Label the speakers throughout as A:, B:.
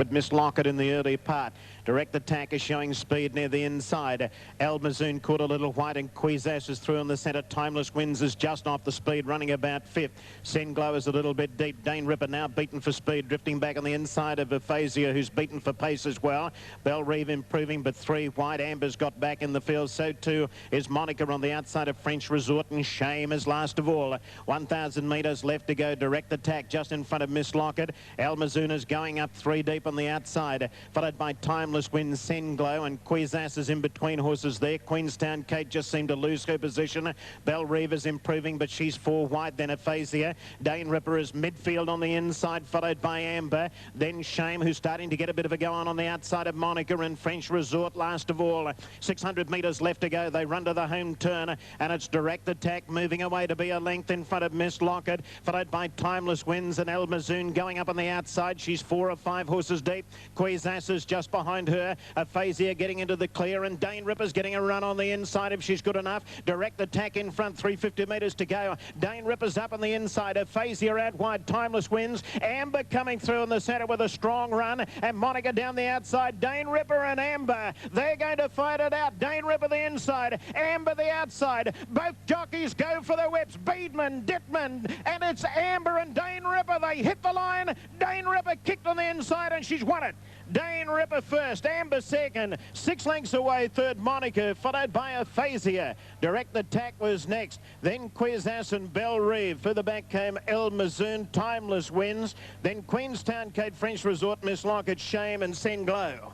A: but Miss Lockett in the early part. Direct Attack is showing speed near the inside. Almazoon caught a little white, and Quizas is through in the centre. Timeless Winds is just off the speed, running about fifth. Senglow is a little bit deep. Dane Ripper now beaten for speed, drifting back on the inside of Aphasia, who's beaten for pace as well. Belle Reeve improving, but 3 wide. Amber's got back in the field. So too is Monica on the outside of French Resort, and Shame is last of all. 1,000 metres left to go. Direct Attack just in front of Miss Lockett. Almazoon is going up 3 deep on the outside, followed by Timeless Winds, Senglow, and Quizas is in between horses there. Queenstown Kate just seemed to lose her position. Belle Reeve is improving, but she's 4 wide. Then Aphasia. Dane Ripper is midfield on the inside, followed by Amber. Then Shame, who's starting to get a bit of a go on the outside of Monica, and French Resort last of all. 600 metres left to go. They run to the home turn, and it's Direct Attack moving away to be a length in front of Miss Lockett, followed by Timeless Winds, and Almazoon going up on the outside. She's 4 or 5 horses deep. Quizas is just behind her. Aphasia getting into the clear, and Dane Ripper's getting a run on the inside if she's good enough. Direct Attack in front, 350 metres to go. Dane Ripper's up on the inside. Aphasia out wide. Timeless Winds. Amber coming through in the centre with a strong run, and Monica down the outside. Dane Ripper and Amber, they're going to fight it out. Dane Ripper the inside, Amber the outside. Both jockeys go for the whips. Beedman, Dittman, and it's Amber and Dane Ripper. They hit the line. Dane Ripper kicked on the inside, and she's won it. Dane Ripper first, Amber second, 6 lengths away third Monica, followed by Aphasia. Direct Attack was next, then Quizas and Belle Reeve. Further back came Almazoon, Timeless Winds, then Queenstown Kate, French Resort, Miss Lockett, Shame, and Senglow.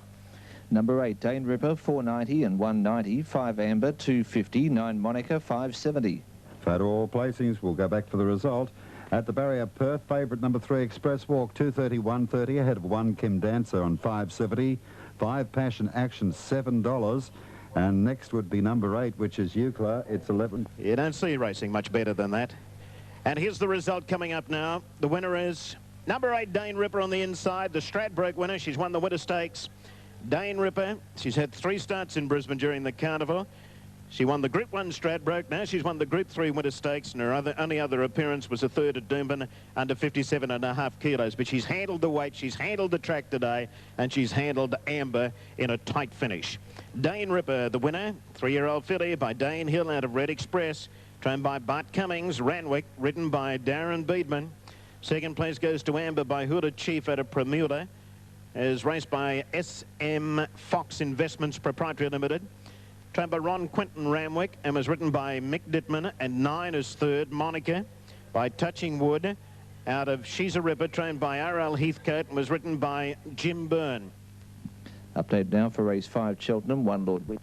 B: Number 8, Dane Ripper, 490 and 190. 5 Amber, 250. 9 Monica, 570.
C: Photo all placings. We'll go back for the result. At the barrier, Perth, favourite number 3, Express Walk, 230, 130, ahead of 1 Kim Dancer on 570. 5 Passion Action, $7. And next would be number 8, which is Eucla. It's 11.
A: You don't see racing much better than that. And here's the result coming up now. The winner is number 8, Dane Ripper on the inside, the Stradbroke winner. She's won the Winter Stakes. Dane Ripper, she's had 3 starts in Brisbane during the carnival. She won the Group 1 Stradbroke. Now she's won the Group 3 Winter Stakes, and her only other appearance was a 3rd at Doomben under 57.5 kilos. But she's handled the weight, she's handled the track today, and she's handled Amber in a tight finish. Dane Ripper, the winner, 3-year-old filly by Dane Hill out of Red Express, trained by Bart Cummings. Ranwick, ridden by Darren Beedman. Second place goes to Amber by Huda Chief out of Bermuda, is raced by SM Fox Investments Proprietary Limited. Trained by Ron Quinton Ramwick, and was written by Mick Dittman. And 9 is 3rd, Monica, by Touching Wood, out of She's a Ripper, trained by R.L. Heathcote, and was written by Jim Byrne.
B: Update now for race 5, Cheltenham, 1 Lord Whit.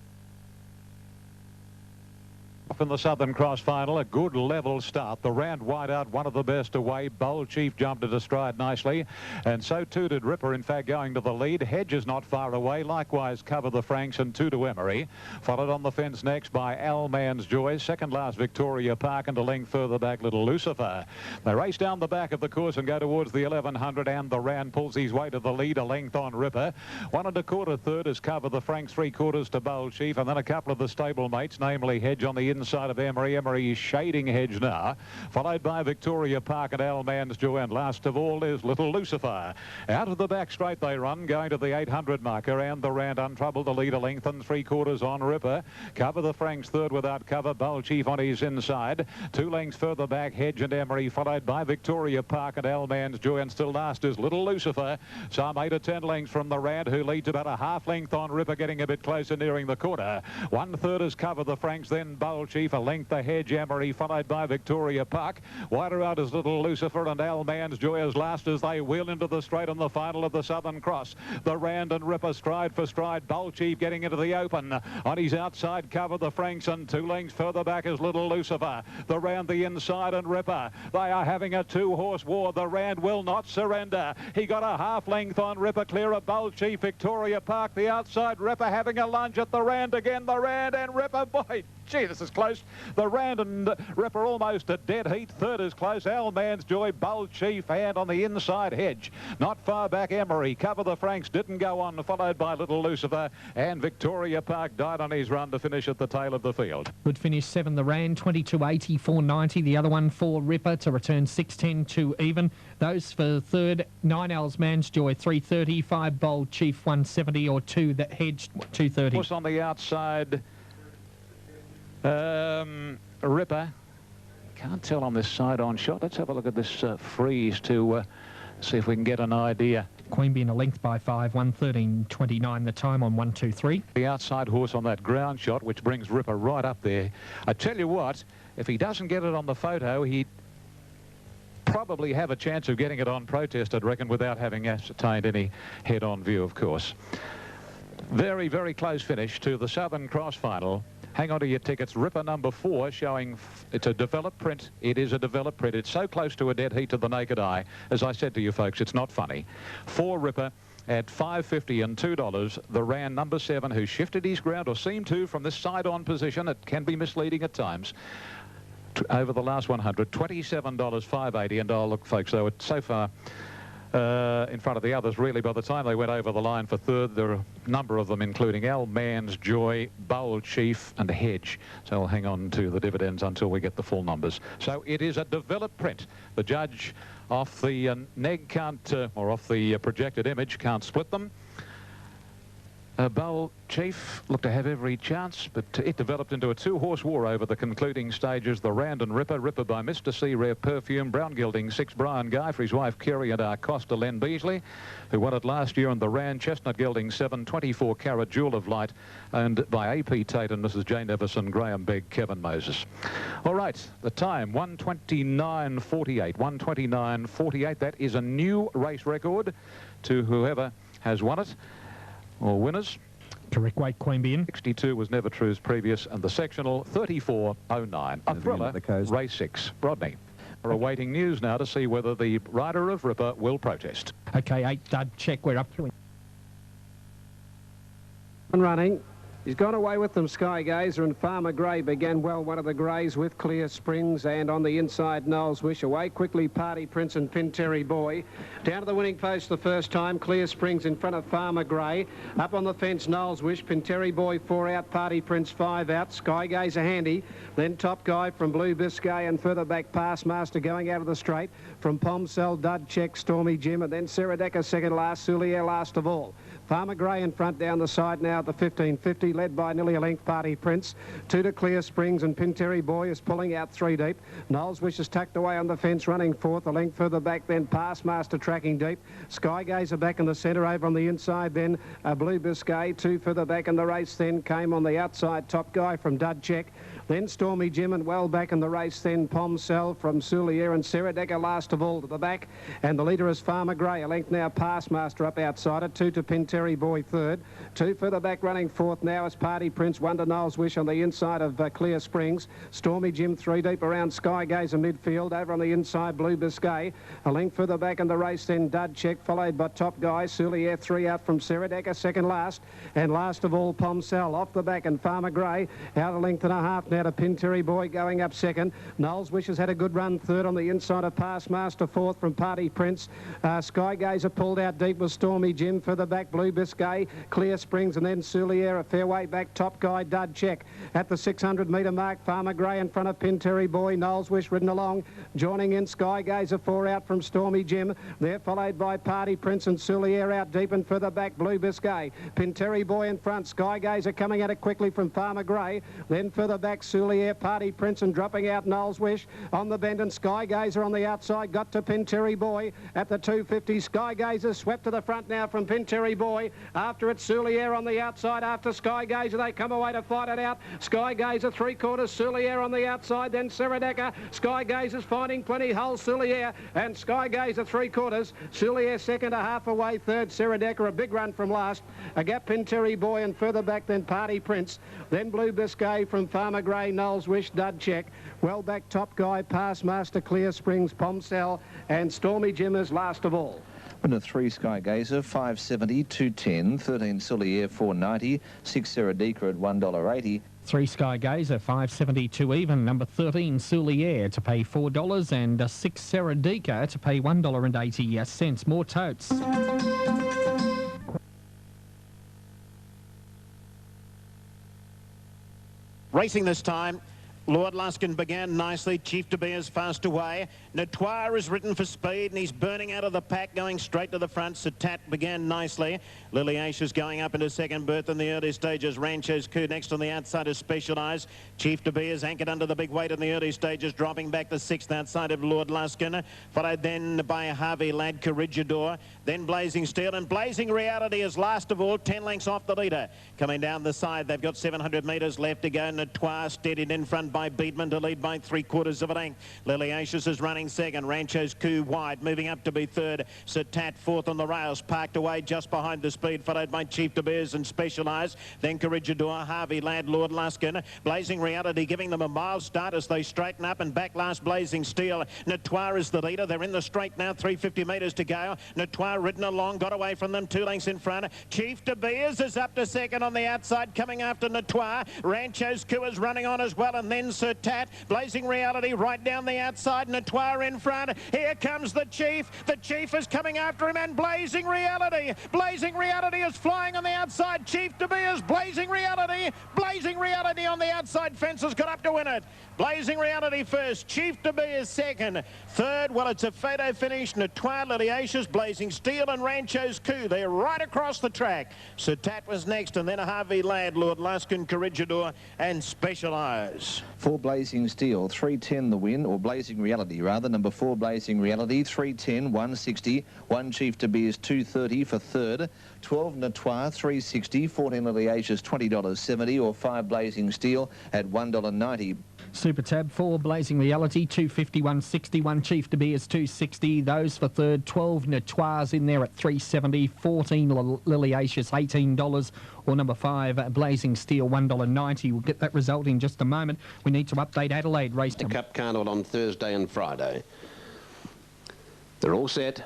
D: In the Southern Cross final, a good level start. The round wide out, one of the best away. Bold Chief jumped at a stride nicely, and so too did Ripper, in fact, going to the lead. Hedge is not far away. Likewise, Cover the Franks and 2 to Emery. Followed on the fence next by Al Man's Joy. Second last, Victoria Park, and a length further back, Little Lucifer. They race down the back of the course and go towards the 1100, and the round pulls his way to the lead, a length on Ripper. 1 1/4 third is Cover the Franks, 3/4 to Bold Chief, and then a couple of the stable mates, namely Hedge on the inside of Emery. Emery is shading Hedge now, followed by Victoria Park and Al Man's Joy, and last of all is Little Lucifer. Out of the back straight they run, going to the 800 marker, and the round untroubled. The lead a length and 3/4 on Ripper. Cover the Franks third without cover. Bold Chief on his inside. 2 lengths further back, Hedge and Emery, followed by Victoria Park and Al Man's Joy, and still last is Little Lucifer. Some 8 or 10 lengths from the round, who leads about a half length on Ripper, getting a bit closer, nearing the quarter. 1/3 is Cover the Franks, then Bold Chief, a length ahead, Emery, followed by Victoria Park. Wider out is Little Lucifer, and Al Man's Joy as last as they wheel into the straight on the final of the Southern Cross. The round and Ripper stride for stride. Bold Chief getting into the open. On his outside, Cover the Franks, and 2 lengths further back is Little Lucifer. The round, the inside, and Ripper. They are having a 2-horse war. The round will not surrender. He got a half length on Ripper, clear of Bold Chief. Victoria Park, the outside, Ripper having a lunge at the round again. The round and Ripper, boy. Gee, this is close. The Randon Ripper almost a dead heat. Third is close. Alman's Joy, Bold Chief, and on the inside Hedge. Not far back Emery. Cover the Franks didn't go on, followed by Little Lucifer, and Victoria Park died on his run to finish at the tail of the field.
E: Good finish, 7 the Rand, 22.80, 4.90. The other one, 4 Ripper to return 6.10 to even. Those for third, 9 Alman's Joy, 3.30, 5 Bold Chief, 1.70, or 2 that Hedge, 2.30.
D: Horse on the outside, Ripper. Can't tell on this side-on shot. Let's have a look at this freeze to see if we can get an idea.
E: Queen being a length by 5, 1:13.29 the time on 1-2-3.
D: The outside horse on that ground shot, which brings Ripper right up there. I tell you what, if he doesn't get it on the photo, he'd probably have a chance of getting it on protest, I'd reckon, without having ascertained any head-on view, of course. Very, very close finish to the Southern Cross final. Hang on to your tickets. Ripper number 4 showing it's a developed print. It is a developed print. It's so close to a dead heat to the naked eye. As I said to you folks, it's not funny. 4 Ripper at $5.50 and $2. The Rand number 7, who shifted his ground, or seemed to, from this side-on position. It can be misleading at times. Over the last 100, $27.580. And oh, look, folks, though, it's so far in front of the others, really. By the time they went over the line for third, there are a number of them, including Alman's Joy, Bold Chief, and Hedge. So I'll hang on to the dividends until we get the full numbers. So it is a developed print. The judge off the neg can't, or off the projected image, can't split them. Bold Chief looked to have every chance, but it developed into a 2-horse war over the concluding stages. The Randon Ripper, Ripper by Mr. C. Rare Perfume, Brown Gilding 6 Brian Guy for his wife Kerry, and our Costa Len Beasley, who won it last year, and the Rand Chestnut Gilding 7 24 Carat Jewel of Light, owned by A.P. Tate and Mrs. Jane Everson, Graham Begg, Kevin Moses. All right, the time 1:29.48. 1:29.48. That is a new race record to whoever has won it. Or winners.
E: Correct weight, Queen being
D: 62 was Never True's previous, and the sectional 34.09. A thriller, race 6. Rodney. We're awaiting news now to see whether the rider of Ripper will protest.
E: Okay, 8 Dud Check, we're up to it.
F: Running. He's gone away with them, Sky Gazer, and Farmer Grey began well, one of the greys with Clear Springs, and on the inside, Noel's Wish. Away quickly, Party Prince and Pinterry Boy. Down to the winning post the first time, Clear Springs in front of Farmer Grey. Up on the fence, Noel's Wish, Pinterry Boy 4 out, Party Prince 5 out, Sky Gazer handy. Then Top Guy from Blue Biscay, and further back, Pass Master going out of the straight from Pomcell, Dud Check, Stormy Jim, and then Sarah Decker second last, Soulier last of all. Farmer Grey in front down the side now at the 15.50, led by nearly a length, Party Prince. 2 to Clear Springs, and Pinterry Boy is pulling out 3 deep. Noel's Wish is tucked away on the fence, running fourth. A length further back, then Pass Master tracking deep. Sky Gazer back in the centre, over on the inside, then Blue Biscay. 2 further back in the race, then came on the outside, Top Guy from Dud Check. Then Stormy Jim, and well back in the race, then Pomcell from Soulier, and Sarah Decker last of all to the back. And the leader is Farmer Grey. A length now, Pass Master up outside it. 2 to Pinterry Boy third. 2 further back, running fourth now is Party Prince. 1 to Noel's Wish on the inside of Clear Springs. Stormy Jim 3 deep around Sky Gazer midfield. Over on the inside, Blue Biscay. A length further back in the race, then Dud Check, followed by Top Guy. Soulier 3 out from Sarah Decker, second last. And last of all, Pomcell off the back, and Farmer Grey out a length and a half now to Pinterry Boy going up second. Noel's Wish has had a good run third on the inside of Pass Master, fourth from Party Prince. Sky Gazer pulled out deep with Stormy Jim. Further back, Blue Biscay, Clear Springs, and then Soulier a fair way back. Top Guy, Dud Check at the 600-metre mark. Farmer Grey in front of Pinterry Boy. Noel's Wish ridden along. Joining in, Sky Gazer 4 out from Stormy Jim. They're followed by Party Prince and Soulier out deep, and further back, Blue Biscay. Pinterry Boy in front. Sky Gazer coming at it quickly from Farmer Grey. Then further back, Soulier, Party Prince, and dropping out Noel's Wish on the bend, and Sky Gazer on the outside got to Pinterry Boy at the 250. Sky Gazer swept to the front now from Pinterry Boy. After it, Soulier on the outside. After Sky Gazer, they come away to fight it out. Sky Gazer 3/4, Soulier on the outside, then Sarah Decker. Sky Gazer's finding plenty hole, Soulier, and Sky Gazer 3/4. Soulier second, a half away third. Sarah Decker a big run from last. A gap, Pinterry Boy, and further back then Party Prince. Then Blue Biscay from Farmer Grey, Noel's Wish, Dud Check. Well back, Top Guy, Pass Master, Clear Springs, Pomcell, and Stormy Jim is last of all.
B: Winner 3 Sky Gazer, 5.70, 2.10, 13 Soulier, 4.90, 6 Sarah Decker at $1.80.
E: 3 Sky Gazer, 5.72 even. Number 13, Soulier, to pay $4, and 6 Seradika to pay $1.80. More totes.
A: Racing this time. Lord Luskin began nicely. Chief De Beers fast away. Notoire is ridden for speed, and he's burning out of the pack, going straight to the front. Satat began nicely. Lily Ash is going up into second berth in the early stages. Rancho's Coup next on the outside is Specialised. Chief De Beers anchored under the big weight in the early stages, dropping back to sixth outside of Lord Luskin. Followed then by Harvey Ladd, Corregidor. Then Blazing Steel, and Blazing Reality is last of all, 10 lengths off the leader. Coming down the side, they've got 700 metres left to go. Notoire steadied in front by Beatman to lead by 3/4 of a length. Lily Acius is running second. Rancho's Coup wide, moving up to be third. Satat fourth on the rails, parked away just behind the speed, followed by Chief De Beers and Specialised. Then Corregidor, Harvey Ladd, Lord Luskin. Blazing Reality giving them a mile start as they straighten up, and back last Blazing Steel. Notoire is the leader. They're in the straight now, 350 metres to go. Notoire ridden along, got away from them, 2 lengths in front. Chief De Beers is up to second on the outside, coming after Notoire. Rancho's Coup is running on as well, and then Satat. Blazing Reality right down the outside. Notoire in front. Here comes the Chief. The Chief is coming after him, and Blazing Reality. Blazing Reality is flying on the outside. Chief De Beers, Blazing Reality. Blazing Reality on the outside fence has got up to win it. Blazing Reality first. Chief De Beers second. Third, well, it's a photo finish. Notoire, Lily Acius, Blazing Steel, and Rancho's Coup. They're right across the track. Satat was next, and then Harvey Ladd, Lord Luskin, Corregidor, and Specialised.
B: 4 Blazing Steel, 3.10 the win, or Blazing Reality rather. Number 4 Blazing Reality, 3.10, 160. 1 Chief De Beers, 2.30 for third. 12 Notoire, 3.60. 14 Lily Acius, $20.70, or 5 Blazing Steel at $1.90.
E: Super Tab, 4 Blazing Reality, 250, 160. 1 Chief De Beers, 260. Those for third. 12 Notoires in there at 370. 14 Lily Acius, $18. Or number 5 Blazing Steel, $1.90. We'll get that result in just a moment. We need to update Adelaide race.
G: The Cup Carnival on Thursday and Friday. They're all set.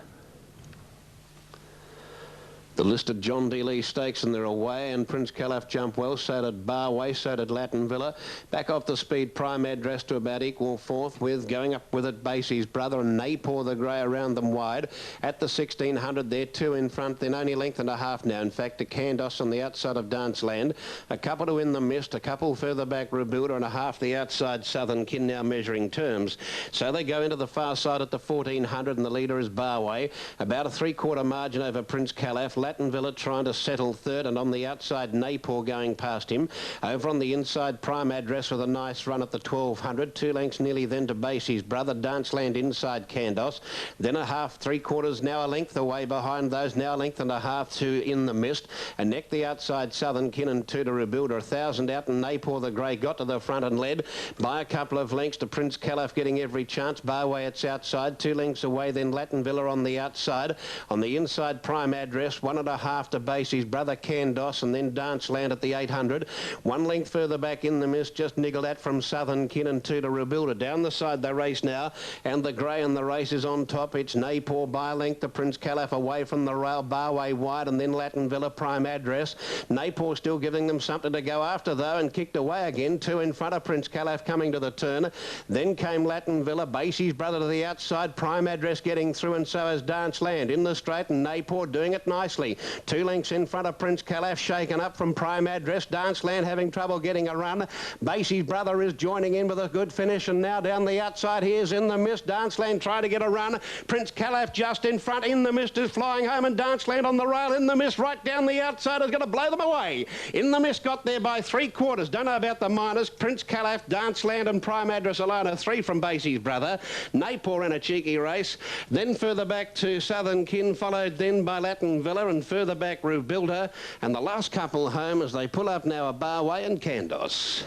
G: The listed John D. Lee Stakes, and they're away, and Prince Calaf jumped well. So did Barway, so did Latin Villa. Back off the speed, Prime Address to about equal fourth, with going up with it Basie's brother, and Napour the grey around them wide. At the 1600, they're 2 in front, then only length and a half now. In fact, to Candos on the outside of Danceland. A couple to In the Mist, a couple further back, Rebuilder, and a half the outside Southern Kin now measuring terms. So they go into the far side at the 1400, and the leader is Barway. About a 3/4 margin over Prince Calaf. Latin Villa trying to settle third, and on the outside Napour going past him. Over on the inside, Prime Address with a nice run at the 1200. 2 lengths nearly then to Basie's brother. Danceland inside Candos. Then a half, 3/4, now a length away behind those. Now a length and a half to In the Mist. And neck the outside Southern Kin, and 2 to Rebuilder. 1,000 out, and Napour the grey got to the front and led by a couple of lengths to Prince Calaf, getting every chance. Barway it's outside, 2 lengths away, then Latin Villa on the outside. On the inside, Prime Address, 1.5 to Basie's brother Candos, and then Danceland at the 800. 1 length further back In the Mist, just niggled at from Southern Kin, and 2 to Rebuilder. Down the side they race now, and the grey and the race is on top. It's Napour by length to Prince Calaf, away from the rail. Barway wide, and then Latin Villa, Prime Address. Napour still giving them something to go after though, and kicked away again. 2 in front of Prince Calaf coming to the turn. Then came Latin Villa, Basie's brother to the outside. Prime Address getting through, and so is Danceland in the straight, and Napour doing it nicely. 2 lengths in front of Prince Calaf, shaken up from Prime Address. Danceland having trouble getting a run. Basie's brother is joining in with a good finish, and now down the outside here's In the Mist. Danceland trying to get a run. Prince Calaf just in front. In the Mist is flying home, and Danceland on the rail. In the Mist right down the outside is going to blow them away. In the Mist got there by 3/4. Don't know about the minors. Prince Calaf, Danceland, and Prime Address alone are 3 from Basie's brother. Napour in a cheeky race. Then further back to Southern Kin, followed then by Latin Villa, and further back Rebuilder, and the last couple home as they pull up now are Barway and Candos.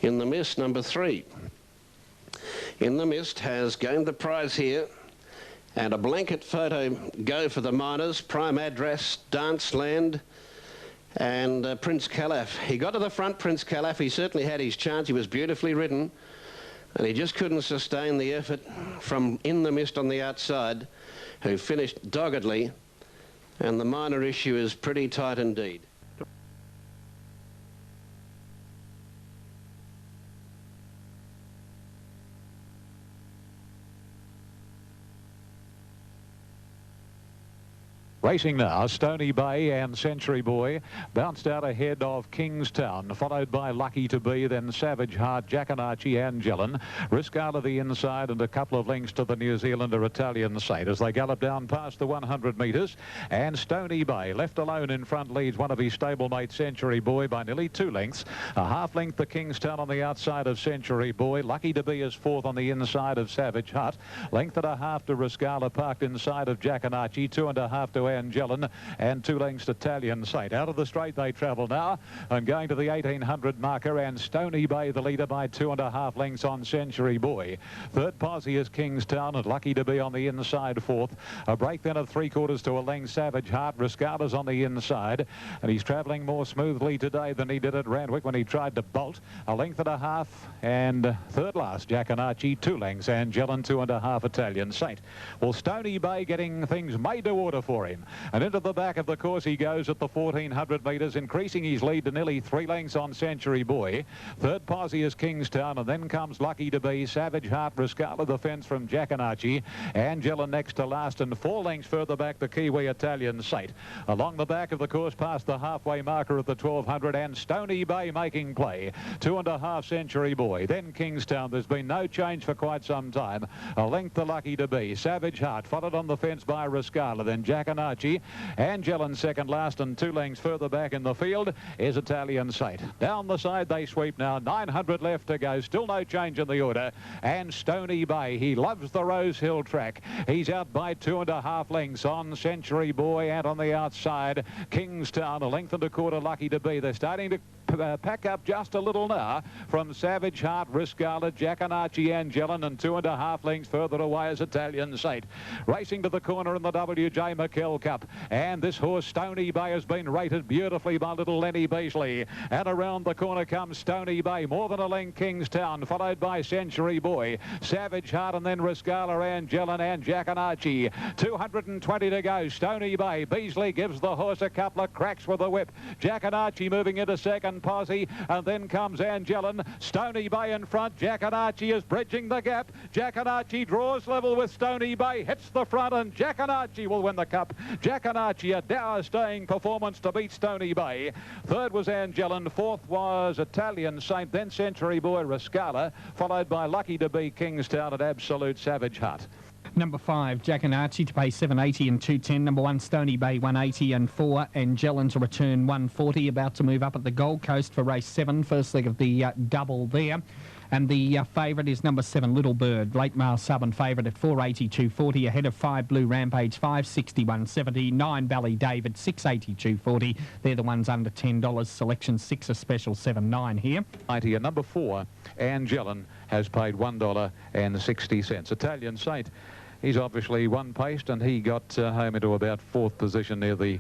G: In the Mist, number 3. In the Mist has gained the prize here, and a blanket photo go for the minors. Prime Address, Danceland, and Prince Calaf. He got to the front, Prince Calaf. He certainly had his chance. He was beautifully ridden, and he just couldn't sustain the effort from In the Mist on the outside, who finished doggedly. And the minor issue is pretty tight indeed.
D: Racing now, Stony Bay and Century Boy bounced out ahead of Kingstown, followed by Lucky to Be, then Savage Heart, Jackanachi and Jellin. Riscala the inside and a couple of lengths to the New Zealander Italian Saint as they gallop down past the 100 metres. And Stony Bay, left alone in front, leads one of his stablemate Century Boy by nearly 2 lengths. A half length to Kingstown on the outside of Century Boy. Lucky to Be is fourth on the inside of Savage Heart. Length and a half to Riscala, parked inside of Jackanachi. 2.5 to Jellin and 2 lengths to Italian Saint. Out of the straight they travel now and going to the 1800 marker, and Stony Bay the leader by 2.5 lengths on Century Boy. Third posse is Kingstown and Lucky to Be on the inside fourth. A break then of 3/4 to a length Savage Heart. Riscala's on the inside and he's travelling more smoothly today than he did at Randwick when he tried to bolt. A length and a half, and third last Jackanachi 2 lengths and Jellin 2.5 Italian Saint. Well, Stony Bay getting things made to order for him. And into the back of the course he goes at the 1400 metres, increasing his lead to nearly 3 lengths on Century Boy. Third posse is Kingstown, and then comes Lucky to Be, Savage Heart, Riscala the fence from Jackanachi, and Jellin next to last, and 4 lengths further back the Kiwi Italian Saint. Along the back of the course past the halfway marker at the 1200, and Stony Bay making play. 2.5 Century Boy, then Kingstown. There's been no change for quite some time. A length to Lucky to Be, Savage Heart followed on the fence by Riscala, then Jackanachi, and Jellin second last, and 2 lengths further back in the field is Italian Saint. Down the side they sweep now, 900 left to go, still no change in the order, and Stony Bay, he loves the Rose Hill track. He's out by 2.5 lengths on Century Boy, and on the outside Kingstown, a length and a quarter Lucky to Be. They're starting to pack up just a little now from Savage Heart, Riscala, Jackanachi and Jellin, and 2.5 lengths further away is Italian Saint. Racing to the corner in the W.J. McKell Cup, and this horse Stony Bay has been rated beautifully by little Lenny Beasley, and around the corner comes Stony Bay, more than a length Kingstown, followed by Century Boy, Savage Heart, and then Riscala and Jellin and Jackanachi. 220 to go. Stony Bay, Beasley gives the horse a couple of cracks with the whip. Jackanachi moving into second posse, and then comes Jellin. Stony Bay in front. Jackanachi is bridging the gap. Jackanachi draws level with Stony Bay, hits the front, and Jackanachi will win the cup. Jackanachi, a dour-staying performance to beat Stony Bay. Third was Jellin. Fourth was Italian Saint, then Century Boy, Riscala, followed by Lucky to Be, Kingstown, and Absolute Savage Heart.
E: Number 5, Jackanachi to pay 780 and 210. Number 1, Stony Bay 180 and 4. And Jellin to return 140. About to move up at the Gold Coast for race 7. First leg of the double there. And the favourite is number 7, Little Bird. Late male sub and favourite at 480, 240. Ahead of 5, Blue Rampage, 560, 170. 9, Bally David, 680, 240. They're the ones under $10. Selection 6, a special 7.9 here.
D: 90, and number 4, Jellin, has paid $1.60. Italian Saint, he's obviously one-paced, and he got home into about 4th position near the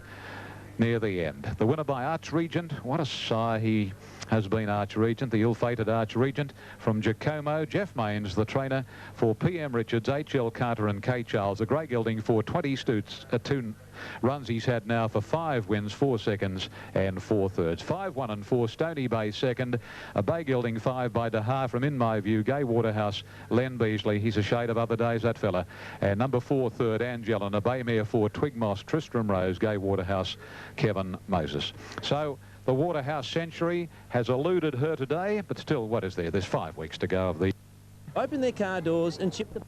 D: end. The winner by Arch Regent. What a sire he has been, Arch Regent, the ill-fated Arch Regent from Giacomo. Jeff Mains, the trainer for PM Richards, H.L. Carter and K. Charles. A grey gelding for 2 runs he's had now for 5 wins, 4 seconds and 4 thirds. 5, 1 and 4, Stony Bay second. A bay gelding 5 by DeHaa from, in my view, Gay Waterhouse, Len Beasley. He's a shade of other days, that fella. And number 4, third, Jellin. A bay mare 4, Twigmoss, Tristram Rose, Gay Waterhouse, Kevin Moses. So the Waterhouse Century has eluded her today, but still, what is there? There's 5 weeks to go of the...
H: Open their car doors and chip the...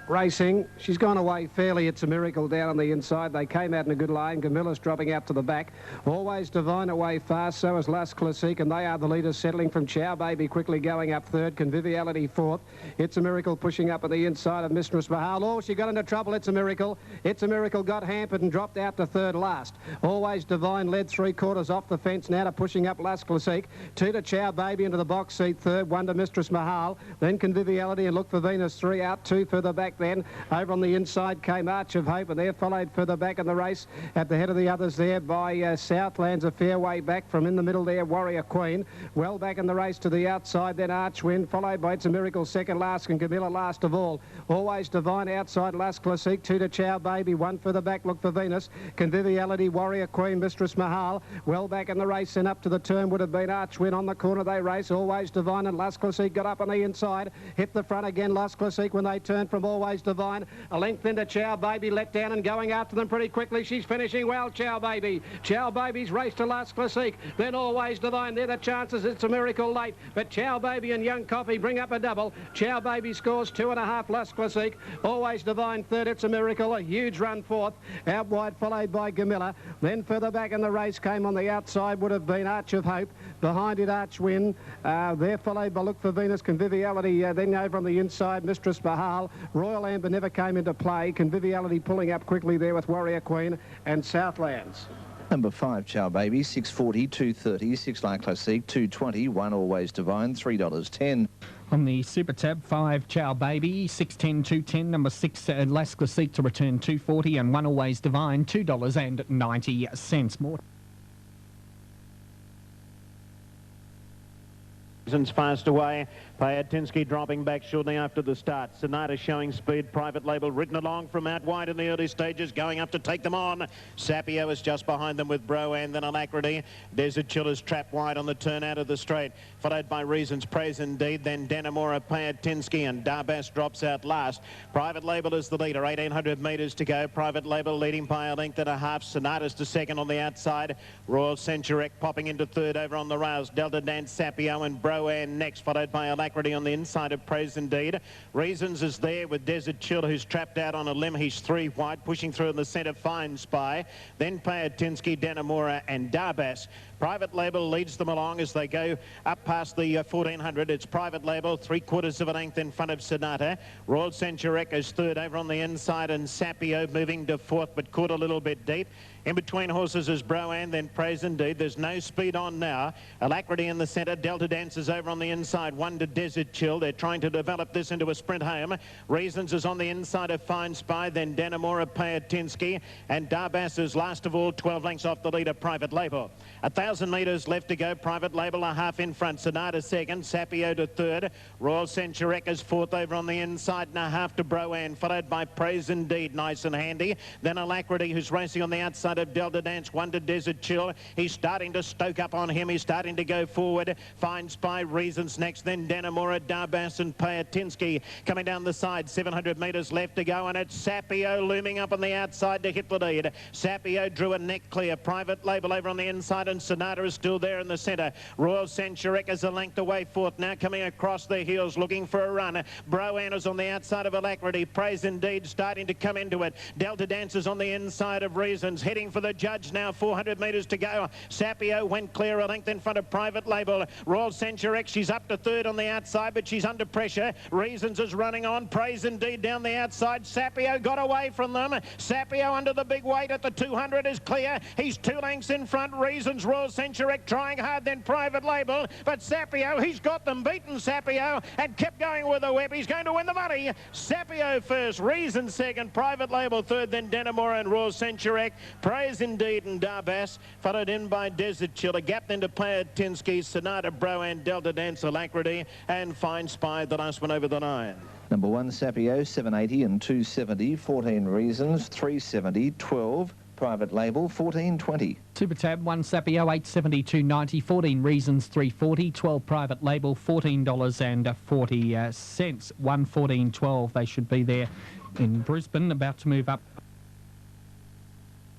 F: Racing, she's gone away fairly. It's a miracle down on the inside. They came out in a good line. Gamilla's dropping out to the back. Always Divine away fast, so is Las Classique, and they are the leaders, settling from Chow Baby quickly going up third. Conviviality fourth. It's a Miracle pushing up on the inside of Mistress Mahal. Oh, she got into trouble. It's a Miracle. It's a Miracle got hampered and dropped out to third last. Always Divine led 3/4 off the fence now to pushing up Las Classique. 2 to Chow Baby into the box seat third. 1 to Mistress Mahal. Then Conviviality and Look for Venus 3 out. 2 further back then. Over on the inside came Arch of Hope, and they're followed further back in the race at the head of the others there by Southlands, a fair way back from in the middle there, Warrior Queen. Well back in the race to the outside, then Archwind, followed by It's a Miracle second last, and Camilla last of all. Always Divine outside, Las Classique, 2 to Chow Baby, 1 further back, Look for Venus. Conviviality, Warrior Queen, Mistress Mahal. Well back in the race, and up to the turn would have been Archwind. On the corner they race, Always Divine and Las Classique got up on the inside, hit the front again, Las Classique when they turned from Always Always Divine. A length into Chow Baby, let down and going after them pretty quickly. She's finishing well, Chow Baby. Chow Baby's race to Last Classique. Then Always Divine. They're the chances. It's a miracle late. But Chow Baby and Young Coffee bring up a double. Chow Baby scores 2.5 Last Classique. Always Divine third. It's a miracle. A huge run fourth. Out wide followed by Gamilla. Then further back in the race came on the outside would have been Arch of Hope. Behind it Arch Win. There followed by Look for Venus. Conviviality then over on the inside. Mistress Bahal. Royal Amber never came into play. Conviviality pulling up quickly there with Warrior Queen and Southlands.
B: Number 5, Chow Baby, 6.40, 2.30, 6 La Classique, 2.20, 1 Always Divine, $3.10.
E: On the Super Tab, 5 Chow Baby, 6.10, 2.10, number 6 Last Classique to return 2.40 and 1 Always Divine, $2.90 more.
A: Fast away. Payatinsky dropping back shortly after the start. Sonata showing speed. Private Label ridden along from out wide in the early stages, going up to take them on. Sapio is just behind them with Broan, then Alacrity. Desert Chiller's trapped wide on the turn out of the straight, followed by Reasons Praise Indeed, then Danamora, Payatinsky, and Darbas drops out last. Private Label is the leader, 1,800 metres to go. Private Label leading by a length and a half. Sonata's to second on the outside. Royal Centuric popping into third over on the rails. Delta Dance, Sapio and Broan next, followed by Alacrity on the inside of Praise Indeed. Reasons is there with Desert Chill, who's trapped out on a limb. He's 3 wide, pushing through in the centre, Fine Spy. Then Payatinsky, Danamora and Darbas. Private Label leads them along as they go up past the 1,400. It's Private Label, 3/4 of a length in front of Sonata. Royal Centuric is third over on the inside, and Sapio moving to fourth, but caught a little bit deep. In between horses is Broan, then Praise Indeed. There's no speed on now. Alacrity in the centre. Delta Dancers over on the inside. 1 to Desert Chill. They're trying to develop this into a sprint home. Reasons is on the inside of Fine Spy. Then Danamora, Payatinsky. And Darbas is last of all, 12 lengths off the leader, Private Label. 1,000 metres left to go. Private Label a half in front. Sonata second. Sapio to third. Royal Centuric is fourth over on the inside and a half to Broan, followed by Praise Indeed, nice and handy. Then Alacrity, who's racing on the outside of Delta Dance, 1 to Desert Chill. He's starting to stoke up on him. He's starting to go forward. Fine Spy, Reasons next. Then Danamora, Darbas and Payatinsky coming down the side. 700 metres left to go, and it's Sapio looming up on the outside to hit the lead. Sapio drew a neck clear. Private Label over on the inside, and Sonata is still there in the centre. Royal Centuric is a length away fourth. Now coming across the heels, looking for a run. Broan is on the outside of Alacrity. Praise Indeed starting to come into it. Delta Dance is on the inside of Reasons, heading for the judge now. 400 metres to go. Sapio went clear, a length in front of Private Label. Royal Centuric, she's up to third on the outside, but she's under pressure. Reasons is running on. Praise Indeed down the outside. Sapio got away from them. Sapio under the big weight at the 200 is clear. He's 2 lengths in front. Reasons, Royal Centuric trying hard, then Private Label. But Sapio, he's got them beaten, Sapio, and kept going with the whip. He's going to win the money. Sapio first, Reasons second, Private Label third, then Danamora and Royal Centuric. Praise Indeed and Darbas, followed in by Desert Chill. A gap then to Payatinsky, Sonata, Broan, Delta Dance, Alacrity, and Fine Spy, the last one over the 9.
B: Number 1, Sapio, 780 and 270, 14 Reasons, 370, 12. Private Label, 14.20.
E: Super Tab, 1 Sapio, 870, 290, 14 Reasons, 340, 12 Private Label, $14.40. 114.12. They should be there in Brisbane, about to move up.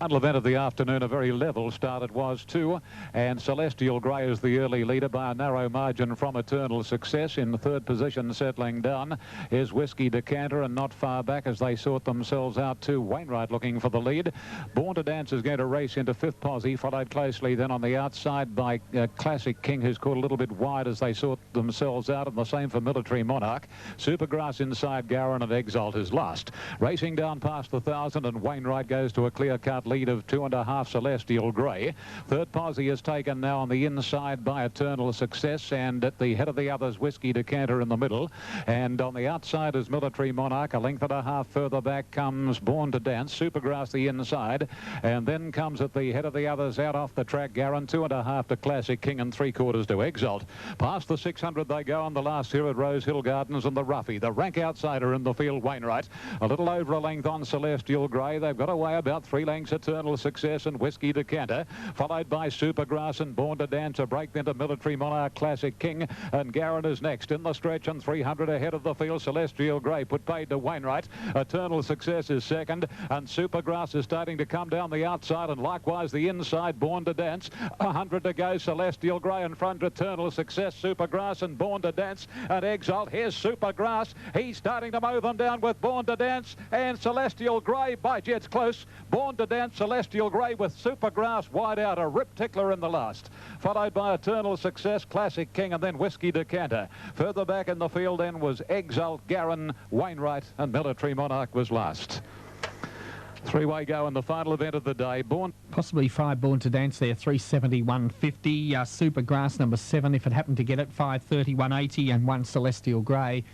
D: Final event of the afternoon, a very level start it was too, and Celestial Grey is the early leader by a narrow margin from Eternal Success. In the third position, settling down, is Whiskey Decanter, and not far back as they sort themselves out too. Wainwright looking for the lead. Born to Dance is going to race into fifth posse, followed closely then on the outside by Classic King, who's caught a little bit wide as they sort themselves out, and the same for Military Monarch. Supergrass inside, Gowan and Exalt is last. Racing down past the 1,000, and Wainwright goes to a clear-cut lead of 2.5 Celestial Grey. Third posse is taken now on the inside by Eternal Success, and at the head of the others, Whiskey Decanter in the middle, and on the outside is Military Monarch. A length and a half further back comes Born to Dance. Supergrass the inside, and then comes at the head of the others out off the track Gowan, 2.5 to Classic King and 3/4 to Exalt. Past the 600 they go on the last here at Rose Hill Gardens, and the roughie, the rank outsider in the field, Wainwright, a little over a length on Celestial Grey. They've got away about 3 lengths Eternal Success and Whiskey Decanter, followed by Supergrass and Born to Dance. A break then to Military Monarch, Classic King, and Garin is next in the stretch, and 300 ahead of the field. Celestial Grey put paid to Wainwright. Eternal Success is second, and Supergrass is starting to come down the outside, and likewise the inside, Born to Dance. 100 to go. Celestial Grey in front. Eternal Success, Supergrass and Born to Dance and Exalt. Here's Supergrass. He's starting to mow them down with Born to Dance and Celestial Grey. By Jets close. Born to Dance, Celestial Grey with Supergrass wide out. A rip tickler in the last. Followed by Eternal Success, Classic King, and then Whiskey Decanter. Further back in the field then was Exalt, Garin, Wainwright, and Military Monarch was last. Three-way go in the final event of the day.
E: Possibly 5 Born to Dance there, 371.50. Supergrass number 7, if it happened to get it, 531.80, and 1 Celestial Grey,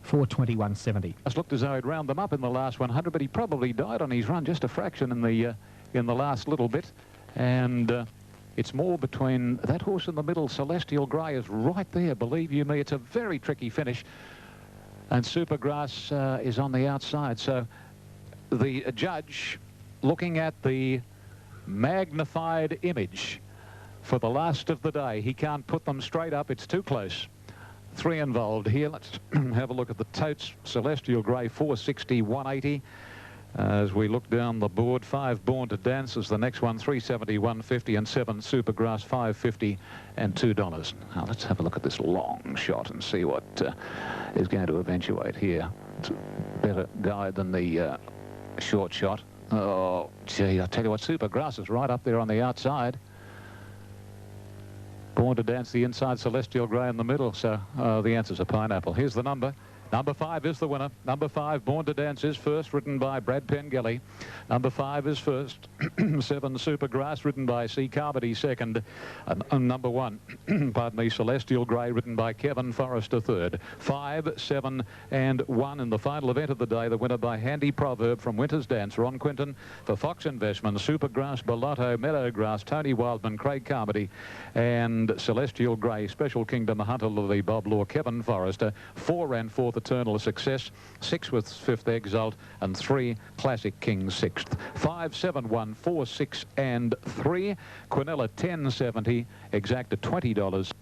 E: 421.70.
D: It looked as though he'd round them up in the last 100, but he probably died on his run just a fraction in the last little bit. And it's more between that horse in the middle. Celestial Grey is right there, believe you me. It's a very tricky finish. And Supergrass is on the outside. So the judge, looking at the magnified image for the last of the day, he can't put them straight up. It's too close. 3 involved here. Let's have a look at the totes. Celestial Grey, 460, 180. As we look down the board, 5 Born to Dance is the next one, 370, 150, and 7 Supergrass, 550 and $2. Now let's have a look at this long shot and see what is going to eventuate here. It's a better guide than the short shot. Oh, gee, I tell you what, Supergrass is right up there on the outside. Born to Dance the inside, Celestial Grey in the middle, so the answer's a pineapple. Here's the number. Number 5 is the winner. Number 5, Born to Dance, is first, written by Brad Pengelly. Number 5 is first. 7, Supergrass, written by C. Carmody, second. And number 1, pardon me, Celestial Grey, written by Kevin Forrester, third. 5, 7, and 1 in the final event of the day. The winner by Handy Proverb from Winter's Dance, Ron Quinton. For Fox Investment, Supergrass, Bellotto, Meadowgrass, Tony Wildman, Craig Carmody, and Celestial Grey, Special Kingdom, Hunter Lily, Bob Law, Kevin Forrester. 4 ran 4th, Eternal Success. 6 with 5th, Exalt, and 3, Classic King, 6th. 5, 7, 1, 4, 6, and 3. Quinella, 10.70. Exacta, $20.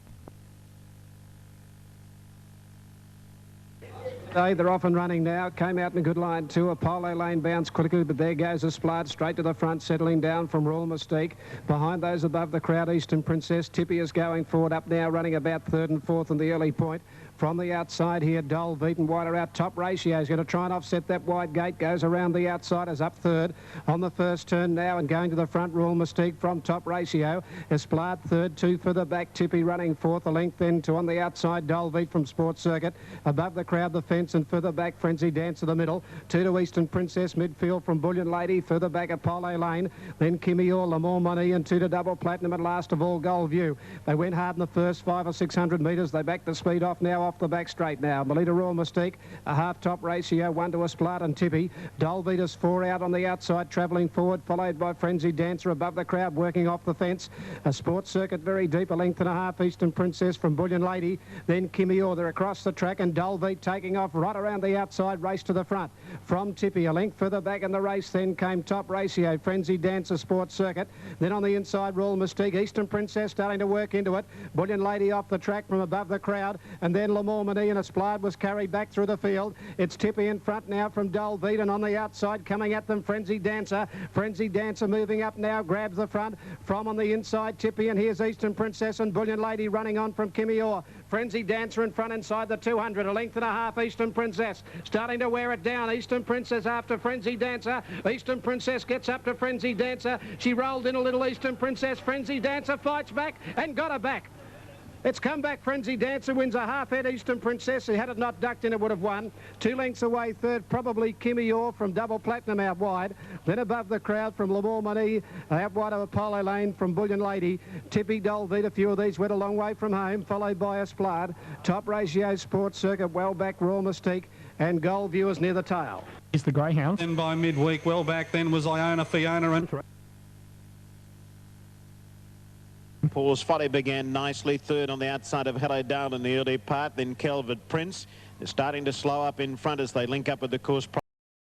F: They're off and running now. Came out in a good line too. Apollo Lane bounced quickly, but there goes Esplade straight to the front, settling down from Royal Mystique. Behind those above the crowd, Eastern Princess. Tippy is going forward up now, running about 3rd and 4th in the early point. From the outside here, Dole, Beaten, Wider out. Top Ratio is going to try and offset that wide gate. Goes around the outside, is up 3rd on the first turn now, and going to the front, Royal Mystique from Top Ratio. Esplade 3rd, 2 further back. Tippy running 4th, a length then to on the outside, Dole, Beat from Sports Circuit. Above the crowd, the fence, and further back, Frenzy Dance to the middle. 2 to Eastern Princess, midfield from Bullion Lady. Further back, Apollo Lane. Then Kimmy Orr, Lamore Money, and 2 to Double Platinum, and last of all, Gold View. They went hard in the first 500 or 600 metres. They backed the speed off now, off the back straight now. Melita Royal Mystique, a half Top Ratio, 1 to Esplade and Tippy. Dolbeaters 4 out on the outside, travelling forward, followed by Frenzy Dancer above the crowd, working off the fence. A Sports Circuit very deep, a length and a half, Eastern Princess from Bullion Lady. Then Kimmy Orr, they're across the track, and Dolbeat taking off right around the outside, race to the front. From Tippy, a length further back in the race, then came Top Ratio, Frenzy Dancer, Sports Circuit. Then on the inside, Royal Mystique, Eastern Princess starting to work into it. Bullion Lady off the track from above the crowd, and then Lamore Money and Esplade was carried back through the field. It's Tippy in front now from Dolbeat, and on the outside coming at them, Frenzy Dancer. Frenzy Dancer moving up now, grabs the front. From on the inside, Tippy, and here's Eastern Princess and Bullion Lady running on from Kimmy Orr. Frenzy Dancer in front inside the 200, a length and a half, Eastern Princess. Starting to wear it down, Eastern Princess after Frenzy Dancer. Eastern Princess gets up to Frenzy Dancer. She rolled in a little, Eastern Princess. Frenzy Dancer fights back and got her back. It's come back. Frenzy Dancer wins a half head. Eastern Princess, had it not ducked in, it would have won. 2 lengths away, third, probably Kimmy Orr from Double Platinum out wide. Then above the crowd from Lamore Money, out wide of Apollo Lane from Bullion Lady. Tippy, Dolbeat, a few of these went a long way from home, followed by Esplade. Top Ratio, Sports Circuit, well back, Royal Mystique, and Gold Viewers near the tail.
E: Is the Greyhound.
I: Then by midweek, well back then was Iona Fiona and...
A: Paul's Folly began nicely, 3rd on the outside of Hello Dale in the early part, then Kelvin Prince. They're starting to slow up in front as they link up with the course.